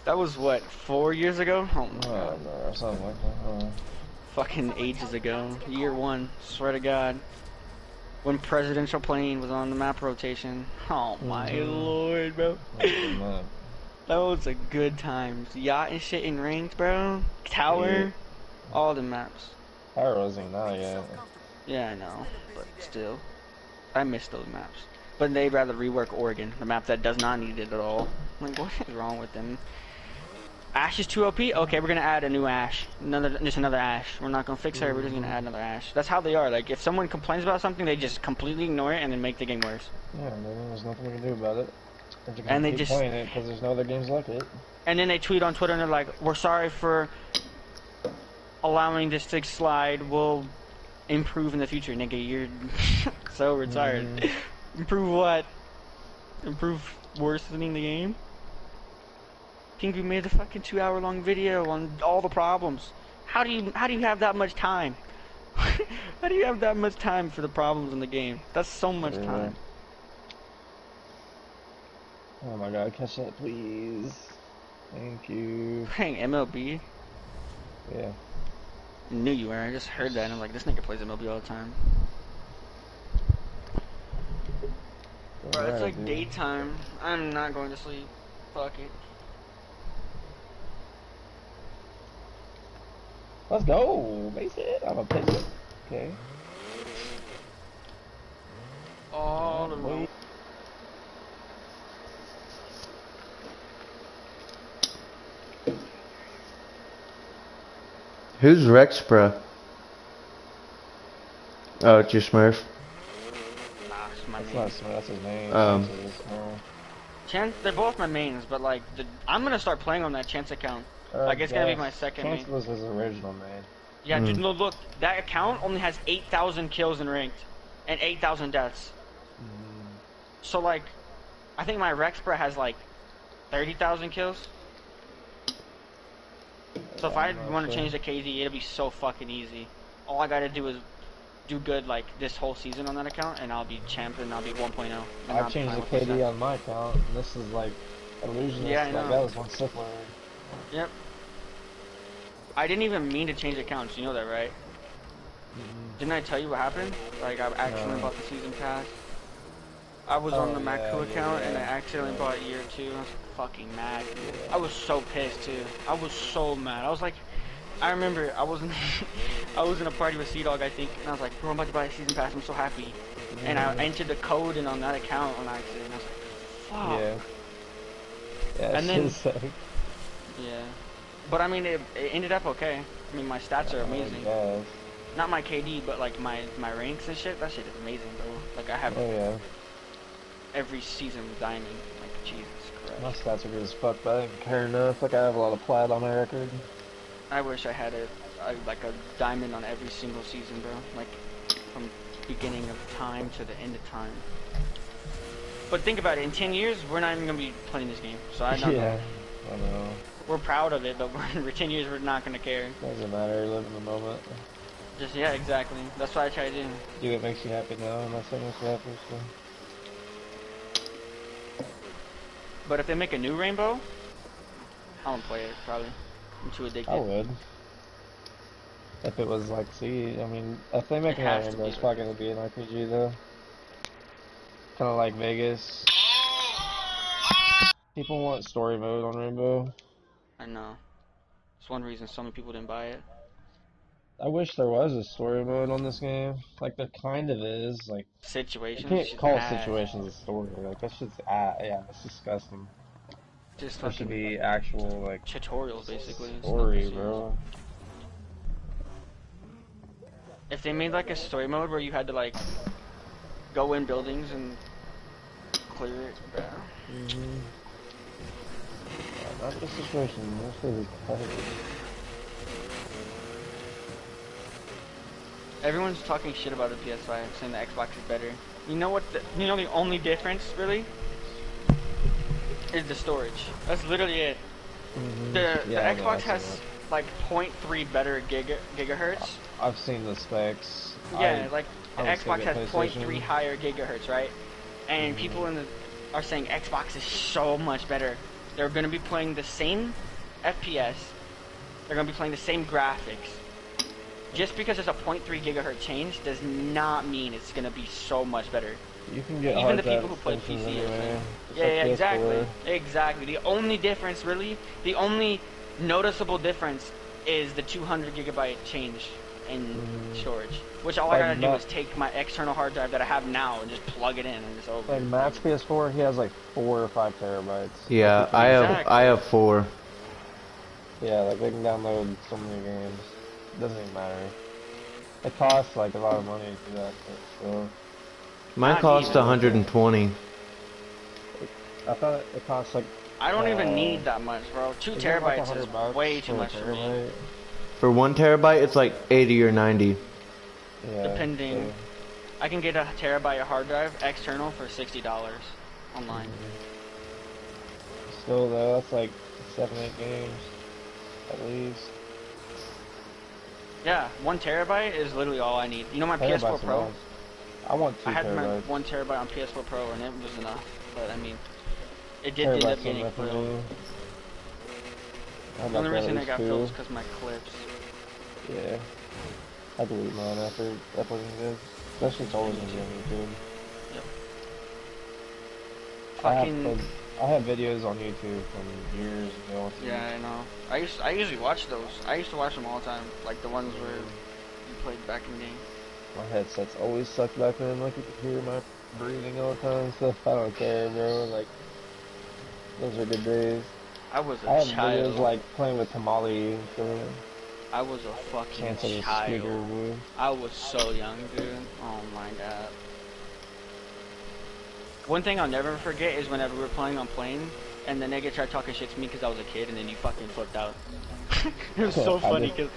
That was what, 4 years ago? Oh my god. Oh no, something like that. Huh? Fucking ages ago. Year one. Swear to God. When presidential plane was on the map rotation. Oh my lord, bro. That's a good map. That was a good times. Yacht and shit in ranked, bro. Yeah. Tower. All the maps. Power wasn't now yet. Yeah, I know. But still. I miss those maps. But they'd rather rework Oregon, the map that does not need it at all. I'm like, what is wrong with them? Ash is too OP? Okay, we're gonna add a new Ash. Just another Ash. We're not gonna fix her, we're just gonna add another Ash. That's how they are. Like, if someone complains about something, they just completely ignore it and then make the game worse. Yeah, man, there's nothing we can do about it. We're just And gonna they keep just... playing it because there's no other games like it. And then they tweet on Twitter and they're like, we're sorry for allowing this to slide. We'll improve in the future. Nigga, you're so retarded. Improve what? Improve worsening the game? Pingu made a fucking 2-hour-long video on all the problems. How do you have that much time? How do you have that much time for the problems in the game? That's so much time. Oh my god, catch that please. Thank you. Playing MLB? Yeah. I knew you were. I just heard that and I'm like, this nigga plays MLB all the time. Bro, it's like daytime. I'm not going to sleep. Fuck it. Let's go, Mason. I'm a pitcher. Okay. All the way. Who's Rex, bro? Oh, it's your Smurf. Nah, it's my That's main. not Smurf, that's his name. Chance, they're both my mains, but like, I'm gonna start playing on that Chance account. Like, it's gonna be my second main. Chance was his original man. Yeah, dude, no, look, that account only has 8,000 kills in ranked, and 8,000 deaths. So like, I think my Rexpert has like 30,000 kills. So if I want to change the KD, it'll be so fucking easy. All I gotta do is do good like this whole season on that account, and I'll be champ, and I'll be 1.0. I've changed the KD on my account, and this is like illusionist. Yeah, I know. Like, that was one simpler. Yep. I didn't even mean to change accounts. You know that, right? Didn't I tell you what happened? Like, I accidentally bought the season pass. I was on the Maku account, and I accidentally bought year 2. I was fucking mad. I was so pissed too. I was so mad. I was like, I remember I was in a party with Sea-Dog, I think, and I was like, bro, I'm about to buy a season pass. I'm so happy. And I entered the code in on that account on accident. And I was like, fuck. Yeah. Yeah. And then, like... yeah. But I mean, it ended up okay. I mean, my stats are amazing. Not my KD, but like my ranks and shit. That shit is amazing, bro. Like I have every season diamond. Like Jesus Christ. My stats are good as fuck, but I didn't care enough. Like I have a lot of plat on my record. I wish I had like a diamond on every single season, bro. Like from beginning of time to the end of time. But think about it. In 10 years, we're not even gonna be playing this game. So I don't know. I know. We're proud of it, but for 10 years, we're not gonna care. Doesn't matter. Live in the moment. Just yeah, exactly. That's what I try to do. Do what makes you happy now, and that's what makes you happy. So. But if they make a new rainbow, I won't play it probably. I'm too addicted. I would. If it was like, see, I mean, if they make another rainbow, it's probably gonna be an RPG though. Kind of like Vegas. People want story mode on Rainbow. I know. It's one reason so many people didn't buy it. I wish there was a story mode on this game. Like, there kind of is. Like, Situations? you can't call situations a story. Like, that's just, yeah, it's disgusting. Just there should be actual, like, tutorials, basically. Story, bro. If they made, like, a story mode where you had to, like, go in buildings and clear it, bro. Yeah, not the situation. This is competitive. Everyone's talking shit about the PS5, saying the Xbox is better. You know what? You know the only difference really is the storage. That's literally it. The Yeah, I know. Xbox I've seen has like zero point 0.3 better gigahertz. I've seen the specs. Yeah, like the I was Xbox thinking has zero point 0.3 PlayStation. higher gigahertz, right? And people are saying Xbox is so much better. They're gonna be playing the same FPS. They're gonna be playing the same graphics. Just because it's a zero point 0.3 gigahertz change does not mean it's gonna be so much better. You can get Even hard the drive people who play extensions PC are saying. anyway. Just Yeah, like yeah, exactly. PS4. Exactly. The only difference, really, the only noticeable difference is the 200 gigabyte change in storage. Which all I Like gotta do is take my external hard drive that I have now and just plug it in and it's over. Like Max PS4, he has like 4 or 5 terabytes. Yeah, Like, he can, I Exactly. have 4. yeah, like they can download so many games. Doesn't even matter. It costs like a lot of money to do that, but still. Mine Not cost even. 120. I thought it costs like I don't even need that much, bro. 2 isn't it like terabytes is $100 way too for a much for me. terabyte? For 1 terabyte, it's like 80 or 90. Yeah. Depending. I can get a terabyte hard drive external for $60 online. Still though, that's like 7-8 games at least. Yeah, 1 terabyte is literally all I need. You know my PS4 Terabytes Pro? enough. I want 2 I had my terabytes. 1 terabyte on PS4 Pro and it was enough. But I mean, it did end up Terabytes getting enough for filled. me. I'd The only like reason at it got least filled is 2. because my clips. Yeah. I delete mine after uploading this. Especially it's always gonna be on YouTube. Yep. I have, Fucking. I have videos on YouTube from years ago. Yeah, I know. I usually watch those. I used to watch them all the time. Like the ones where you played back in the game. My headsets always sucked back then. Like you could hear my breathing all the time and stuff. I don't care, bro. Like, those are good days. I was I a have child. videos like playing with Tamale. I was a fucking Cancel the child. speaker, dude. I was so young, dude. Oh my god. One thing I'll never forget is whenever we were playing on plane, and the nigga tried talking shit to me because I was a kid, and then you fucking flipped out. It was so funny, cause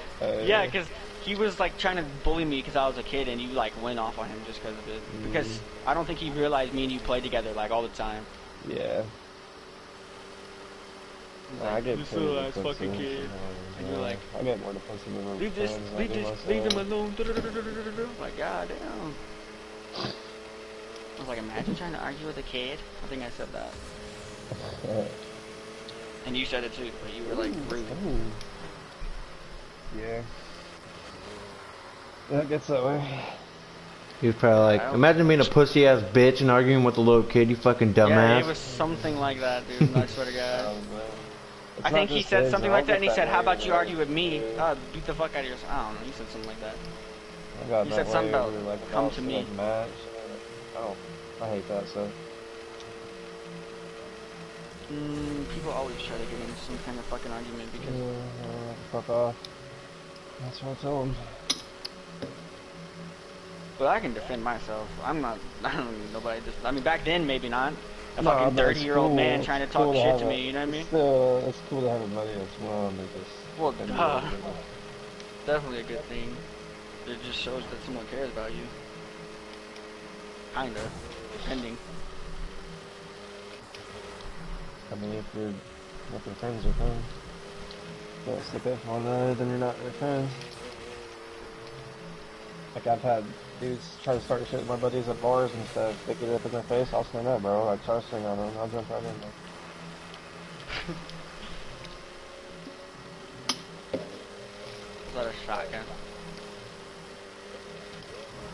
yeah, cause he was like trying to bully me because I was a kid, and you like went off on him just because of it. Because I don't think he realized me and you played together like all the time. Yeah. Like, I get you pretty little ass defensive fucking kid. sometimes, And you're yeah. like, I get more defensive than my leave this, friends than I leave do this, leave them myself. alone. Like, goddamn. I was like, imagine trying to argue with a kid. I think I said that. And you said it too, but you were like rude. Ooh. Yeah. Yeah, it gets that way. He was probably like, I imagine being a pussy ass bitch and arguing with a little kid, you fucking Yeah, dumbass. it was something like that, dude. I swear to God. It's I not think he just said kids, something they all like that, get and he said, "How way, about you bro. argue with me? Yeah. Beat the fuck out of yourself." I don't know. He said something like that. I got He that said something way about, over, like, "Come about to me." like, match. I hate that stuff. People always try to get into some kind of fucking argument because Fuck off. That's what I tell them. But I can defend myself. I don't need nobody. I mean, back then, maybe not. A Nah, fucking but it's 30-year-old man cool. trying to It's talk cool shit have to a- me, you know what I mean? Still, it's cool to have a buddy that's willing to just... Well, defend duh. you. Definitely a good thing. It just shows that someone cares about you. Kinda. Depending. I mean, if you're friends with them, don't stick up for one another, then you're not their friends. Like, I've had dudes try to start shit with my buddies at bars and stuff. They get it up in their face, I'll stand up, bro. Like, try to swing on them, I'll jump right in there. Is that a shotgun?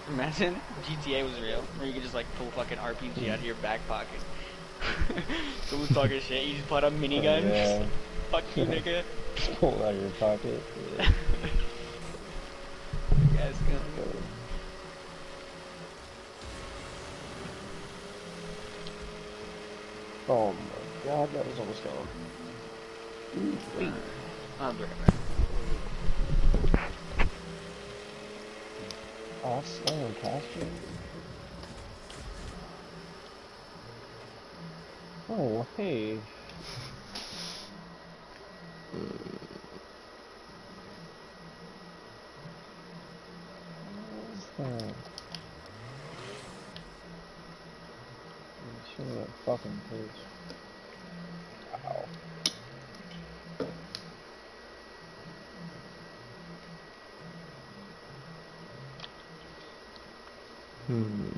Imagine GTA was real, where you could just like pull fucking RPG out of your back pocket. Someone's talking shit, you just put a minigun. Yeah. Fuck you, nigga. Pull it out of your pocket. Yeah. Yes, go. Oh my god, that was almost gone. Wait. I'll be right back. Oh, that's Slam Castro. Oh, hey. Fucking pitch. Wow. Hmm.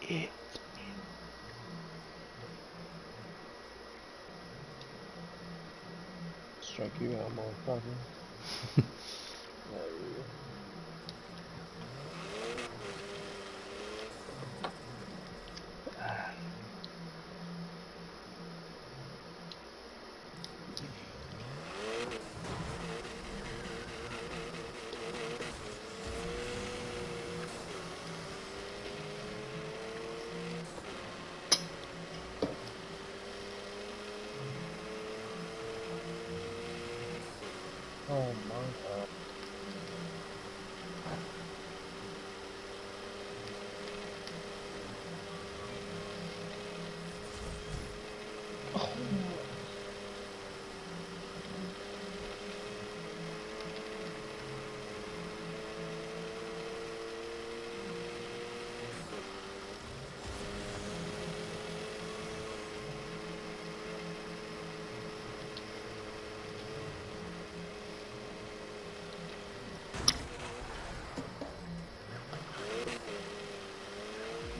Yeah. Strike you out, motherfucker. There you go. Oh my god. Oh.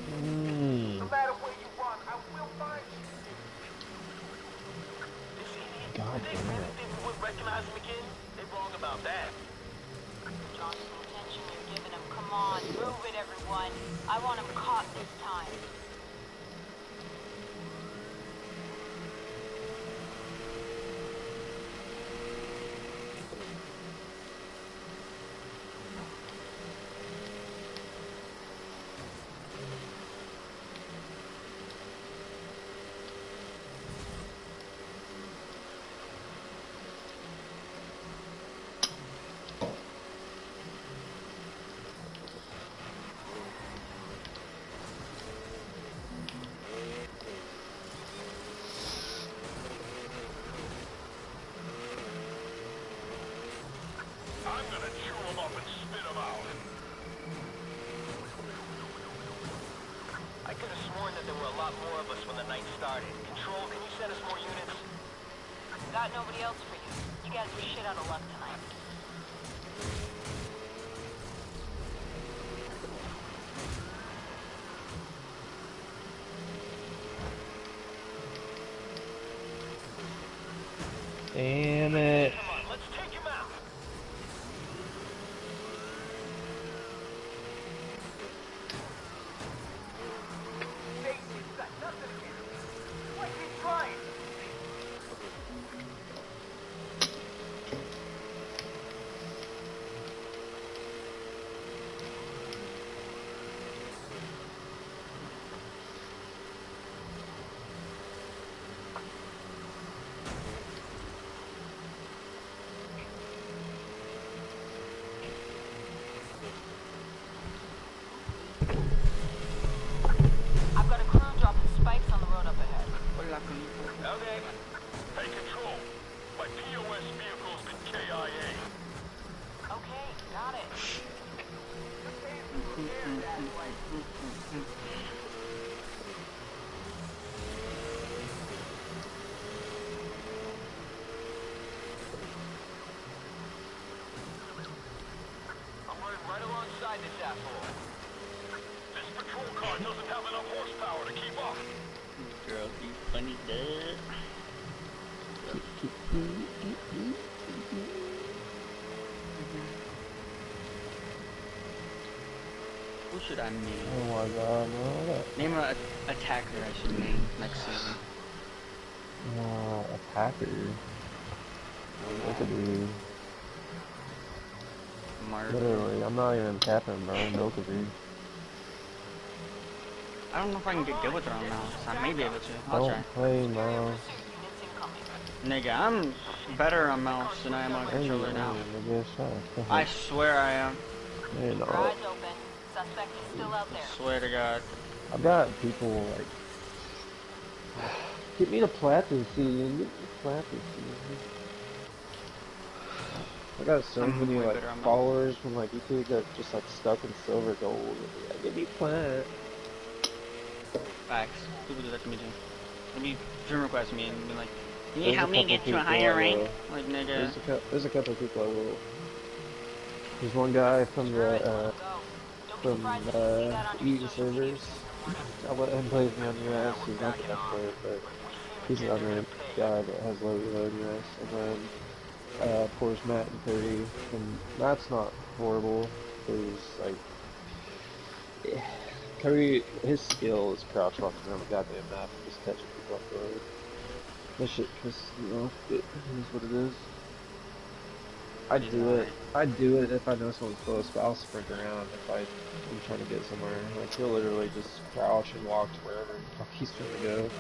No Mm. matter where you run, I will find you. This idiot, God did they really damn. think we would recognize him again? They're wrong about that. John, the attention you're giving him. Come on, move it, everyone. I want him caught this time. I'm gonna chew him up and spit him out. I could have sworn that there were a lot more of us when the night started. Control, can you send us more units? Got nobody else for you. You guys are shit out of luck tonight. Damn it. Come on, let's take him out. Hey, we've got nothing here. Why keep trying? I've got a crew dropping spikes on the road up ahead. Hola, conmigo. Okay. Hey, Control. My POS vehicle's been KIA. Okay, got it. I'm running right alongside this asshole. This patrol car doesn't have enough horsepower to keep up. Girl, you funny dude. Who should I name? Oh my god, bro. Name an attacker I should name next season. Attacker. Look at me. Mark. Literally, I'm not even tapping, bro. Milkavy. I don't know if I can get good with her on mouse. I may be able to. I'll try. Don't play mouse. Pursuit units incoming. Nigga, I'm better on mouse than I am on controller now. Nigga, shut up. I swear I am. You Your know, eyes open. Suspect is still out there. Swear to God. I've got people like, get me to Platinum season. Get me to Platinum season. I got so I'm many way like better on mouse. followers from like YouTube that just like stuck in silver gold. Like, give me plant. Facts. People do that to me too. Maybe friend request me and be like, "Can you There's a help me couple get to a people I higher rank?" will. Like, nigga. There's a couple people I will. There's one guy from Screw it, the let's go. Don't be surprised if you see that on your EU social media servers. feed in the morning. I let him play with me on Yeah, US. we're He's not the backing off. expert, but We seem to he's be an in there unranked to pay. guy that has low elo in US. And then pours Matt and Cody. And Matt's not horrible. He's like Cody. His skill is crouch walking around the goddamn map and just catching people off guard. That shit pisses me off, but it is what it is. I'd He's do it. alright. I'd do it if I know someone's close, but I'll sprint around if I'm trying to get somewhere. Like he'll literally just crouch and walk to wherever the fuck he's trying to go.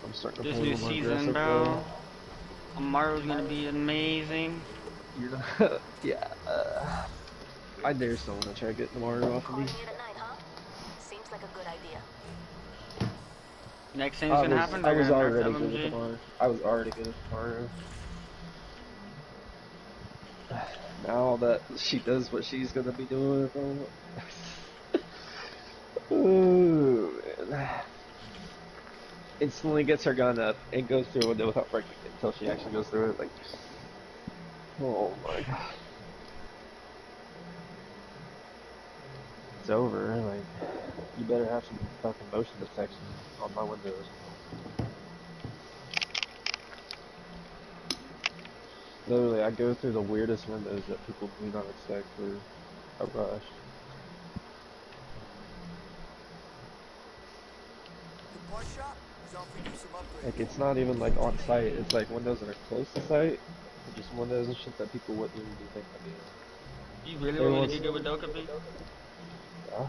I'm starting to This play a new little more season, aggressive bro. though. Amaru's gonna be amazing. You're not. Yeah. I dare someone to try to get Mario off of me. Calling it a night, huh? Seems like a good idea. Next thing's gonna happen, I they're was gonna nerf already good with LMG. Mario. I was already good with Mario. Now that she does what she's gonna be doing, bro. Ooh, man. Instantly gets her gun up and goes through a window without breaking it until she actually goes through it. Like, oh my god. It's over. Like, you better have some fucking motion detection on my windows. Literally, I go through the weirdest windows that people do not expect for a rush. The bus shop is offering you some upgrades. Like, it's not even like on site, it's like windows that are close to site. Just windows and shit that people wouldn't even be thinking of being. You really want me to Everyone's, get good with Dokkaebi? yeah.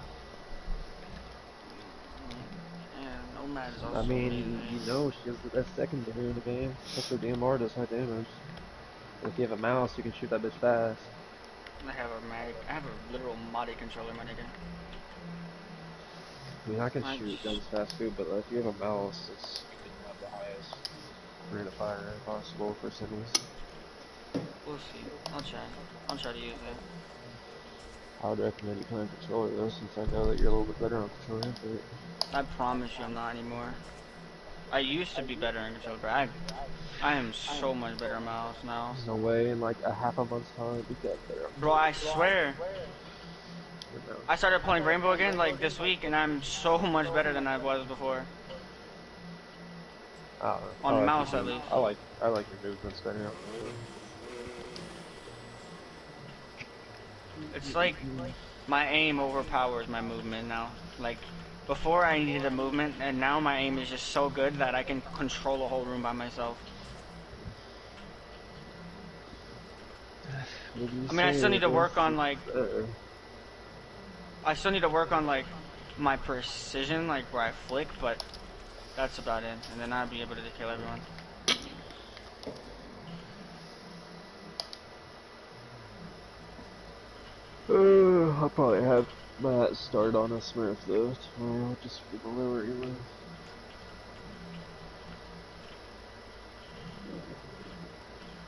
Yeah, Nomad is I also mean, you amazing. know she has the best secondary in the game. Plus her DMR does high damage. And if you have a mouse, you can shoot that bitch fast. I have a literal modded controller, my nigga. I mean, I can I shoot just, guns fast too, but if you have a mouse, you can have the highest rate of fire possible for semis. we'll see. I'll try. I'll try to use it. I would recommend you playing controller though, since I know that you're a little bit better on controller, but I promise you I'm not anymore. I used to be better in controller, but I am so much better on mouse now. there's no way in like a half a month's time you get better on Bro, I swear. controller. I started playing Rainbow again like this week, and I'm so much better than I was before. I don't know. On mouse, at least. I like your movements better on controller. It's like my aim overpowers my movement now. Like, before I needed a movement, and now my aim is just so good that I can control a whole room by myself. I mean, I still need to work on, like, my precision, like, where I flick, but that's about it. And then I'll be able to kill everyone. I'll probably have Matt start on a Smurf though tomorrow, just for the lower elo.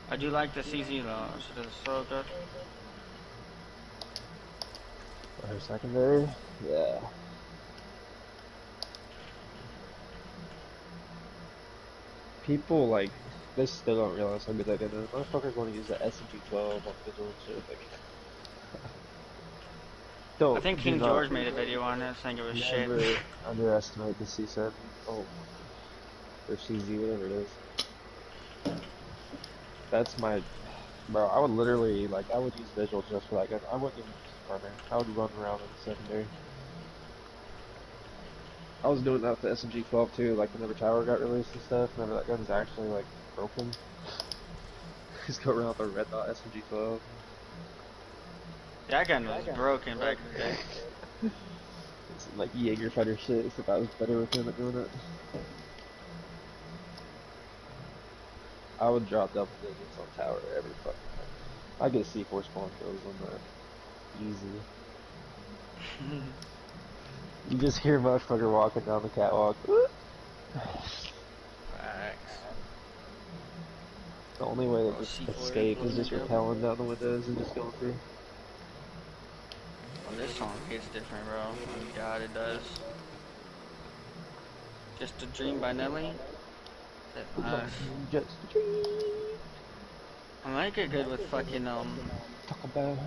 I do like the CZ though, it is so good. Her secondary? Yeah. People like they still don't realize how good that gun is. Motherfuckers want to use the SMG-12 on visual and shit. Like, don't I think do King not George made a video on it saying it was shit. never underestimate the C7. Oh, or CZ, whatever it is. That's my bro. I would literally like I would use visual just for that gun. I wouldn't even use runner. I would run around in the secondary. I was doing that with the SMG-12 too, like whenever Tower got released and stuff, whenever that gun's actually like broken. Just go around with a red dot SMG-12. That gun was broken back in the day. It's like Jaeger fighter shit, except I was better with him at doing it. I would drop double digits on Tower every fucking time. I get C4 spawn kills on that. Easy. You just hear a motherfucker walking down the catwalk. Facts. The only way to Bro, just C4 is escape is looking just dope. rappelling down the windows and just going through. Well, this song hits different, bro. Oh God, it does. Just a Dream by Nelly. That's nice. Just a dream. I might get good with fucking Talk about